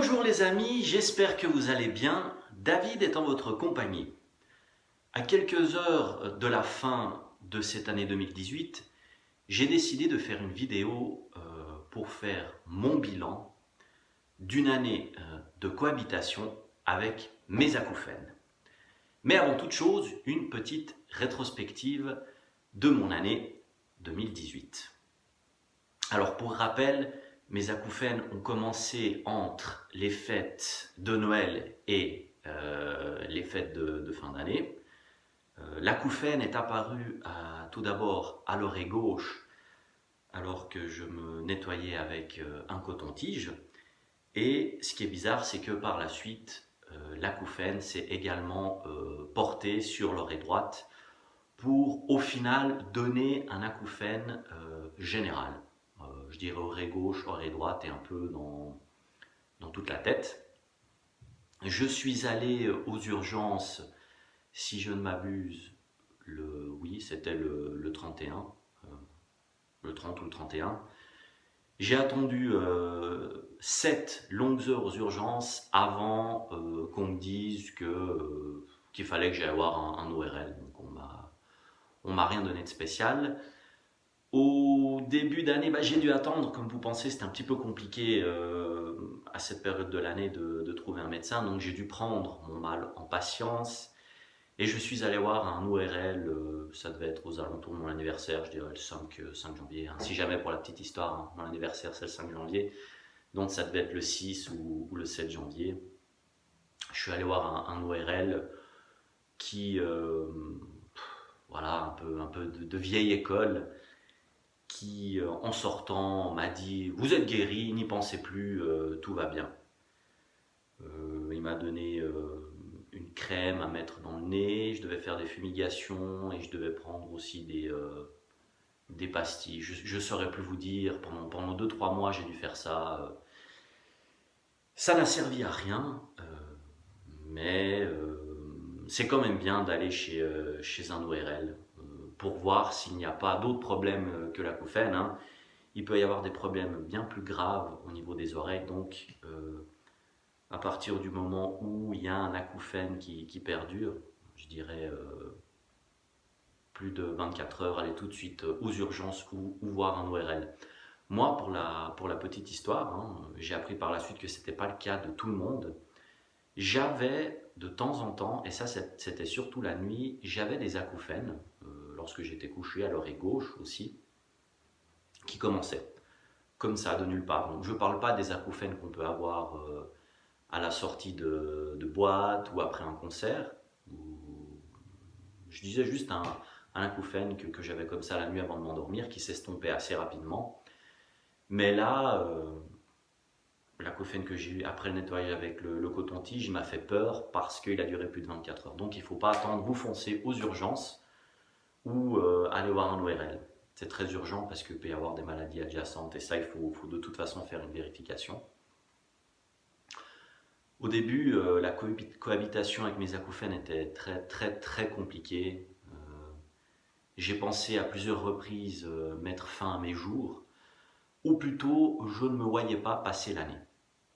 Bonjour les amis, j'espère que vous allez bien. David est en votre compagnie. À quelques heures de la fin de cette année 2018, j'ai décidé de faire une vidéo pour faire mon bilan d'une année de cohabitation avec mes acouphènes. Mais avant toute chose, une petite rétrospective de mon année 2018. Alors pour rappel, mes acouphènes ont commencé entre les fêtes de Noël et les fêtes de fin d'année. L'acouphène est apparu tout d'abord à l'oreille gauche alors que je me nettoyais avec un coton-tige. Et ce qui est bizarre, c'est que par la suite, l'acouphène s'est également porté sur l'oreille droite pour au final donner un acouphène général. Je dirais oreille gauche, oreille droite et un peu dans toute la tête. Je suis allé aux urgences, si je ne m'abuse, c'était le 31, le 30 ou le 31. J'ai attendu 7 longues heures aux urgences avant qu'on me dise qu'il fallait que j'aille avoir un ORL. Donc on m'a rien donné de spécial. Au début d'année, j'ai dû attendre, comme vous pensez, c'était un petit peu compliqué à cette période de l'année de trouver un médecin, donc j'ai dû prendre mon mal en patience et je suis allé voir un ORL, ça devait être aux alentours de mon anniversaire, je dirais le 5 janvier, hein. Si jamais pour la petite histoire, hein, mon anniversaire c'est le 5 janvier, donc ça devait être le 6 ou le 7 janvier. Je suis allé voir un ORL qui, voilà, un peu de vieille école, qui en sortant m'a dit « Vous êtes guéri, n'y pensez plus, tout va bien ». Il m'a donné une crème à mettre dans le nez, je devais faire des fumigations et je devais prendre aussi des pastilles. Je ne saurais plus vous dire, pendant 2-3 mois j'ai dû faire ça. Ça n'a servi à rien, mais c'est quand même bien d'aller chez un ORL. Pour voir s'il n'y a pas d'autres problèmes que l'acouphène, hein. Il peut y avoir des problèmes bien plus graves au niveau des oreilles, donc à partir du moment où il y a un acouphène qui perdure, je dirais plus de 24 heures, aller tout de suite aux urgences ou voir un ORL. Moi, pour la petite histoire, hein, j'ai appris par la suite que ce n'était pas le cas de tout le monde. J'avais de temps en temps, et ça c'était surtout la nuit, j'avais des acouphènes, lorsque j'étais couché à l'oreille gauche aussi, qui commençaient comme ça, de nulle part. Donc, je ne parle pas des acouphènes qu'on peut avoir à la sortie de boîte ou après un concert. Je disais juste un acouphène que j'avais comme ça la nuit avant de m'endormir, qui s'estompait assez rapidement. Mais là, l'acouphène que j'ai eu après le nettoyage avec le coton-tige m'a fait peur parce qu'il a duré plus de 24 heures. Donc il ne faut pas attendre, vous foncez aux urgences ou aller voir un ORL. C'est très urgent parce qu'il peut y avoir des maladies adjacentes et ça, il faut de toute façon faire une vérification. Au début, la cohabitation avec mes acouphènes était très compliquée. J'ai pensé à plusieurs reprises mettre fin à mes jours, ou plutôt, je ne me voyais pas passer l'année.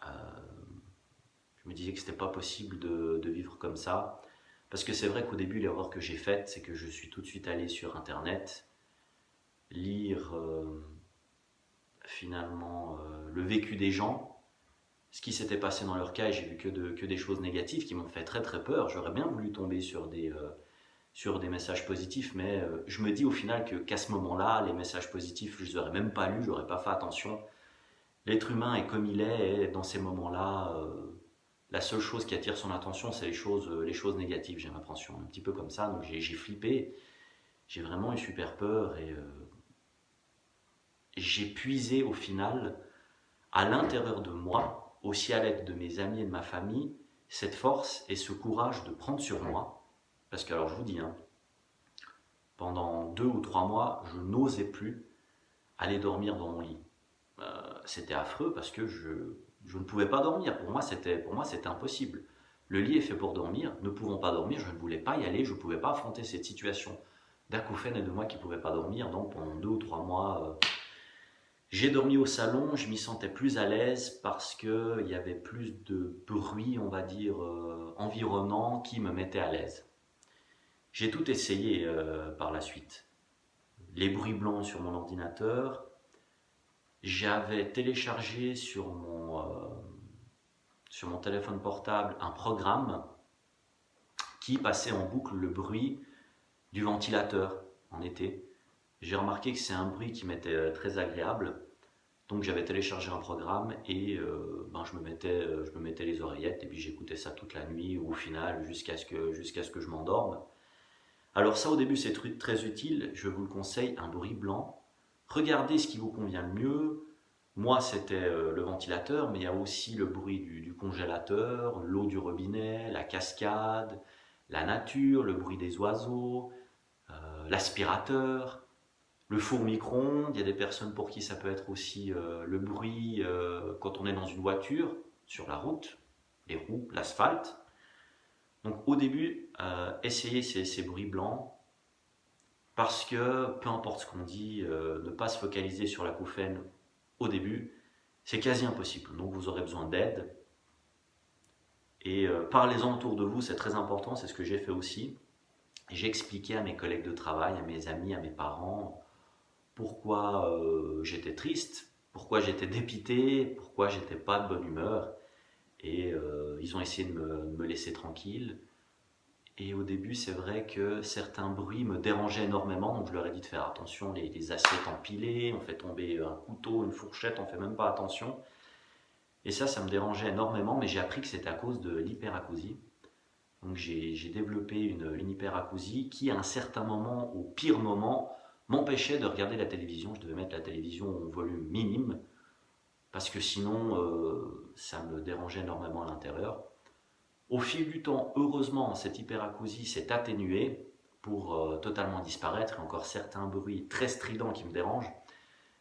Je me disais que ce n'était pas possible de vivre comme ça, parce que c'est vrai qu'au début, l'erreur que j'ai faite, c'est que je suis tout de suite allé sur Internet, lire finalement le vécu des gens, ce qui s'était passé dans leur cas, et j'ai vu que des choses négatives qui m'ont fait très peur. J'aurais bien voulu tomber sur des messages positifs, mais je me dis au final qu'à ce moment-là, les messages positifs, je ne les aurais même pas lus, je n'aurais pas fait attention. L'être humain est comme il est, et dans ces moments-là, la seule chose qui attire son attention, c'est les choses négatives, j'ai l'impression, un petit peu comme ça. Donc j'ai flippé, j'ai vraiment eu super peur, et j'ai puisé au final, à l'intérieur de moi, aussi à l'aide de mes amis et de ma famille, cette force et ce courage de prendre sur moi. Parce que alors je vous dis, hein, pendant 2 ou 3 mois, je n'osais plus aller dormir dans mon lit. C'était affreux parce que je ne pouvais pas dormir. Pour moi, c'était impossible. Le lit est fait pour dormir. Ne pouvant pas dormir, je ne voulais pas y aller. Je ne pouvais pas affronter cette situation d'acouphène et de moi qui ne pouvais pas dormir. Donc pendant 2 ou 3 mois, J'ai dormi au salon, je m'y sentais plus à l'aise parce qu'il y avait plus de bruit, on va dire, environnant qui me mettait à l'aise. J'ai tout essayé par la suite. Les bruits blancs sur mon ordinateur, j'avais téléchargé sur mon téléphone portable un programme qui passait en boucle le bruit du ventilateur en été. J'ai remarqué que c'est un bruit qui m'était très agréable. Donc j'avais téléchargé un programme et je me mettais les oreillettes et puis j'écoutais ça toute la nuit ou au final jusqu'à ce que je m'endorme. Alors ça au début c'est très utile, je vous le conseille, un bruit blanc. Regardez ce qui vous convient le mieux. Moi c'était le ventilateur, mais il y a aussi le bruit du congélateur, l'eau du robinet, la cascade, la nature, le bruit des oiseaux, l'aspirateur. Le four micro-ondes, il y a des personnes pour qui ça peut être aussi le bruit quand on est dans une voiture, sur la route, les roues, l'asphalte. Donc au début, essayez ces bruits blancs parce que peu importe ce qu'on dit, ne pas se focaliser sur l'acouphène au début, c'est quasi impossible. Donc vous aurez besoin d'aide et parlez-en autour de vous, c'est très important, c'est ce que j'ai fait aussi. J'ai expliqué à mes collègues de travail, à mes amis, à mes parents, pourquoi j'étais triste, pourquoi j'étais dépité, pourquoi j'étais pas de bonne humeur. Et ils ont essayé de me laisser tranquille. Et au début, c'est vrai que certains bruits me dérangeaient énormément, donc je leur ai dit de faire attention, les assiettes empilées, on fait tomber un couteau, une fourchette, on fait même pas attention. Et ça me dérangeait énormément, mais j'ai appris que c'était à cause de l'hyperacousie. Donc j'ai développé une hyperacousie qui, à un certain moment, au pire moment, m'empêchait de regarder la télévision. Je devais mettre la télévision au volume minime parce que sinon, ça me dérangeait énormément à l'intérieur. Au fil du temps, heureusement, cette hyperacousie s'est atténuée pour totalement disparaître. Il y a encore certains bruits très stridents qui me dérangent,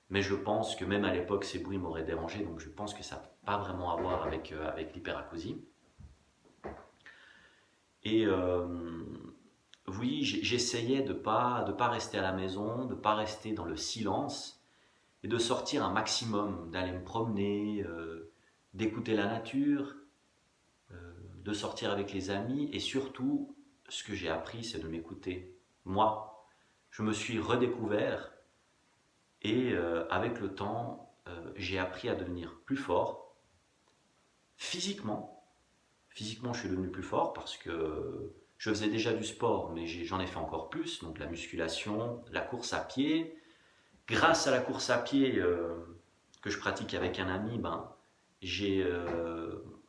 mais je pense que même à l'époque, ces bruits m'auraient dérangé, donc je pense que ça n'a pas vraiment à voir avec l'hyperacousie. Et oui, j'essayais de pas rester à la maison, de pas rester dans le silence et de sortir un maximum, d'aller me promener, d'écouter la nature, de sortir avec les amis et surtout, ce que j'ai appris, c'est de m'écouter. Moi, je me suis redécouvert et avec le temps, j'ai appris à devenir plus fort physiquement. Physiquement, je suis devenu plus fort parce que je faisais déjà du sport, mais j'en ai fait encore plus, donc la musculation, la course à pied. Grâce à la course à pied que je pratique avec un ami,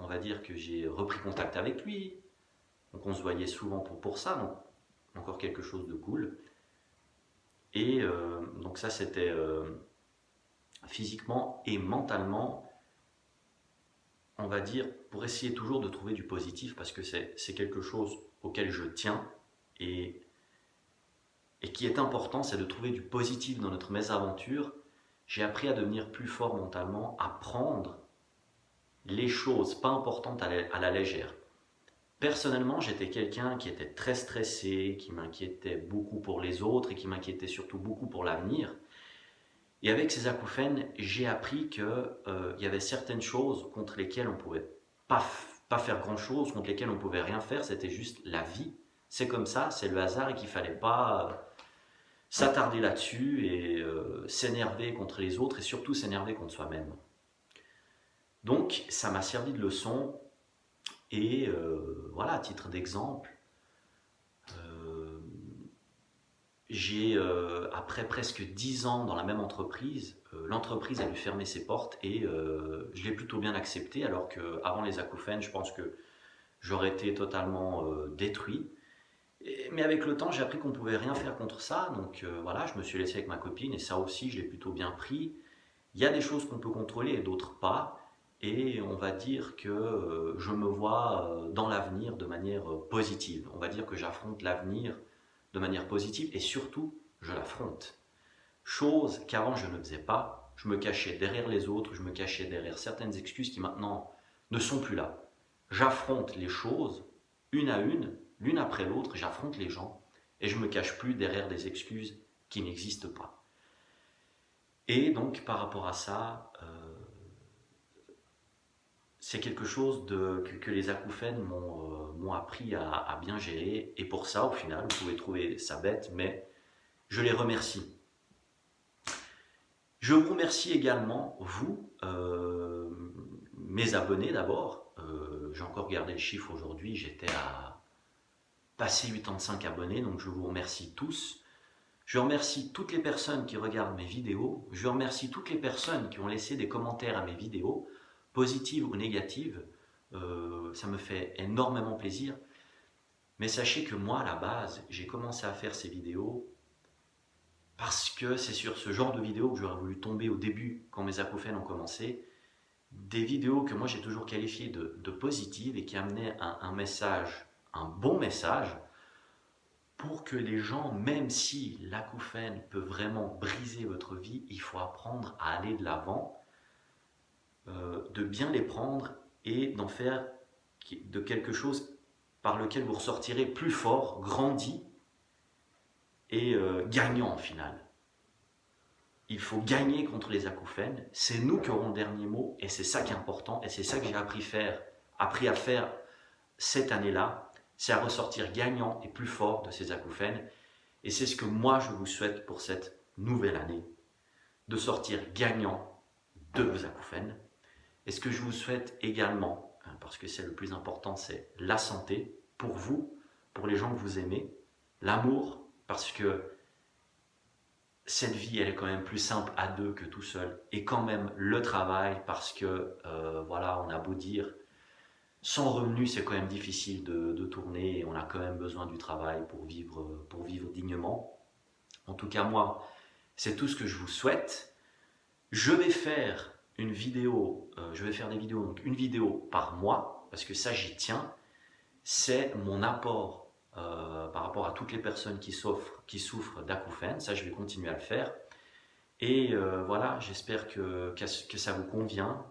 on va dire que j'ai repris contact avec lui. Donc on se voyait souvent pour ça, donc encore quelque chose de cool. Et donc ça c'était physiquement et mentalement, on va dire, pour essayer toujours de trouver du positif, parce que c'est quelque chose auquel je tiens, et, et qui est important, c'est de trouver du positif dans notre mésaventure. J'ai appris à devenir plus fort mentalement, à prendre les choses pas importantes à la légère. Personnellement, j'étais quelqu'un qui était très stressé, qui m'inquiétait beaucoup pour les autres et qui m'inquiétait surtout beaucoup pour l'avenir. Et avec ces acouphènes, j'ai appris qu'il y avait certaines choses contre lesquelles on ne pouvait pas faire grand-chose, contre lesquelles on ne pouvait rien faire, c'était juste la vie. C'est comme ça, c'est le hasard et qu'il ne fallait pas s'attarder là-dessus et s'énerver contre les autres et surtout s'énerver contre soi-même. Donc ça m'a servi de leçon et voilà, à titre d'exemple, après presque 10 ans dans la même entreprise, l'entreprise a dû fermer ses portes et je l'ai plutôt bien accepté alors qu'avant les acouphènes, je pense que j'aurais été totalement détruit. Mais avec le temps, j'ai appris qu'on ne pouvait rien faire contre ça, donc voilà, je me suis laissé avec ma copine et ça aussi, je l'ai plutôt bien pris. Il y a des choses qu'on peut contrôler et d'autres pas, et on va dire que je me vois dans l'avenir de manière positive. On va dire que j'affronte l'avenir de manière positive et surtout, je l'affronte. Chose qu'avant je ne faisais pas, je me cachais derrière les autres, je me cachais derrière certaines excuses qui maintenant ne sont plus là. J'affronte les choses une à une, l'une après l'autre, j'affronte les gens et je ne me cache plus derrière des excuses qui n'existent pas. Et donc par rapport à ça, c'est quelque chose que les acouphènes m'ont appris à bien gérer. Et pour ça, au final, vous pouvez trouver ça bête, mais je les remercie. Je vous remercie également, vous, mes abonnés d'abord. J'ai encore gardé le chiffre aujourd'hui, j'étais à passer 85 abonnés, donc je vous remercie tous. Je remercie toutes les personnes qui regardent mes vidéos. Je remercie toutes les personnes qui ont laissé des commentaires à mes vidéos, positives ou négatives. Ça me fait énormément plaisir. Mais sachez que moi, à la base, j'ai commencé à faire ces vidéos parce que c'est sur ce genre de vidéos que j'aurais voulu tomber au début, quand mes acouphènes ont commencé. Des vidéos que moi j'ai toujours qualifiées de positives et qui amenaient un message, un bon message, pour que les gens, même si l'acouphène peut vraiment briser votre vie, il faut apprendre à aller de l'avant, de bien les prendre et d'en faire de quelque chose par lequel vous ressortirez plus fort, grandi et gagnant en final. Il faut gagner contre les acouphènes, c'est nous qui aurons le dernier mot et c'est ça qui est important et c'est ça que j'ai appris à faire cette année-là, c'est à ressortir gagnant et plus fort de ces acouphènes. Et c'est ce que moi je vous souhaite pour cette nouvelle année, de sortir gagnant de vos acouphènes. Et ce que je vous souhaite également, parce que c'est le plus important, c'est la santé pour vous, pour les gens que vous aimez, l'amour, parce que cette vie, elle est quand même plus simple à deux que tout seul, et quand même le travail, parce que voilà, on a beau dire, sans revenu, c'est quand même difficile de tourner, et on a quand même besoin du travail pour vivre dignement. En tout cas, moi, c'est tout ce que je vous souhaite. Je vais faire une vidéo, je vais faire des vidéos, donc une vidéo par mois, parce que ça, j'y tiens. C'est mon apport par rapport à toutes les personnes qui souffrent d'acouphènes. Ça, je vais continuer à le faire. Et voilà, j'espère que ça vous convient.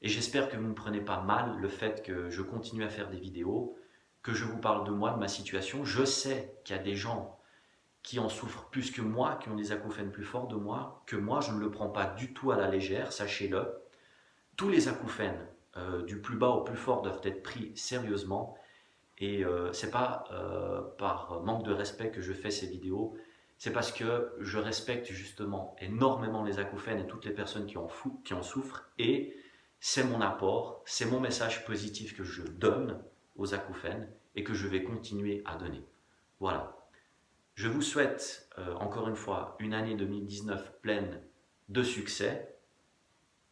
Et j'espère que vous ne prenez pas mal le fait que je continue à faire des vidéos, que je vous parle de moi, de ma situation. Je sais qu'il y a des gens qui en souffrent plus que moi, qui ont des acouphènes plus forts que moi. Je ne le prends pas du tout à la légère, sachez-le. Tous les acouphènes, du plus bas au plus fort, doivent être pris sérieusement. Et c'est pas par manque de respect que je fais ces vidéos, c'est parce que je respecte justement énormément les acouphènes et toutes les personnes qui en souffrent. Et c'est mon apport, c'est mon message positif que je donne aux acouphènes et que je vais continuer à donner. Voilà. Je vous souhaite encore une fois une année 2019 pleine de succès,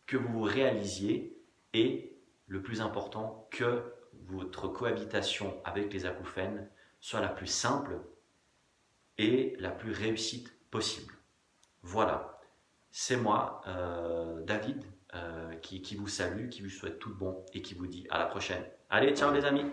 que vous vous réalisiez et, le plus important, que votre cohabitation avec les acouphènes soit la plus simple et la plus réussite possible. Voilà, c'est moi, David, qui vous salue, qui vous souhaite tout de bon et qui vous dit à la prochaine. Allez, ciao les amis!